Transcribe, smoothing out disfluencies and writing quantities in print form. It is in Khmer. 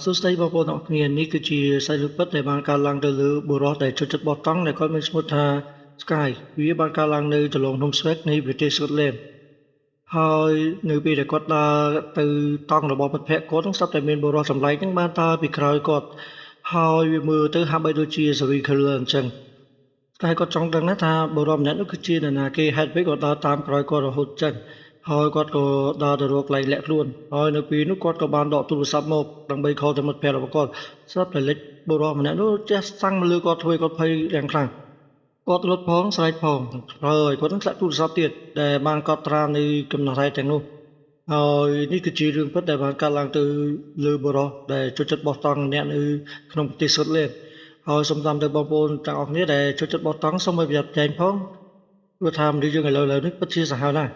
សួស្តីបងប្អូនទាំងអស់គ្នានេះគឺជាសាច់រឿងពិតដែលបានកើតឡើងទៅលើបុរសដែលចូលចិត្តបោះតង់ដែលគាត់មានឈ្មោះថា Sky វាបានកើតឡើងនៅដន្លងភ្នំស្វែកនៃប្រទេស Scotland ហើយនៅពេលដែលគាត់ដើរទៅតង់របស់មិត្តភក្តិគាត់នឹងស្រាប់តែមានបុរសចម្លែកហ្នឹងបានដើរពីក្រោយគាត់ហើយវាមើលទៅហាក់បីដូចជា serial killer អញ្ចឹង Sky គាត់ចង់ដឹងណាថាបុរសម្នាក់នោះគឺជានរណាគេហេតុពេលគាត់ដើរតាមក្រោយគាត់រហូតចឹងហើយគាត់ក៏ដើរទៅរកកន្លែងលាក់ខ្លួនហើយនៅពេលនោះគាត់ក៏បានដកទូរស័ព្ទមកដើម្បី call ទៅមិត្តភក្តិរបស់គាត់ស្រាប់តែលេចបុរសម្នាក់នោះចេះសាំងមកលើគាត់ធ្វើឲ្យគាត់ភ័យយ៉ាងខ្លាំងគាត់រត់ផងស្រែកផងហើយគាត់នឹងធ្លាក់ទូរស័ព្ទទៀតដែលបានកត់ត្រានៃកំណត់ហេតុទាំងនោះហើយនេះគឺជារឿងពិតដែលបានកើតឡើងទៅលើបុរសដែលចូលចិត្តបោះតង់ម្នាក់នៅក្នុងប្រទេស Scotland ហើយសូមតាមទៅបងប្អូនទាំងអស់គ្នាដែលចូលចិត្តបោះតង់សូមឲ្យប្រយ័ត្នប្រយែងផងព្រោះថាមនុស្សយើងឥឡូវនេះពិតជាសាហាវណាស់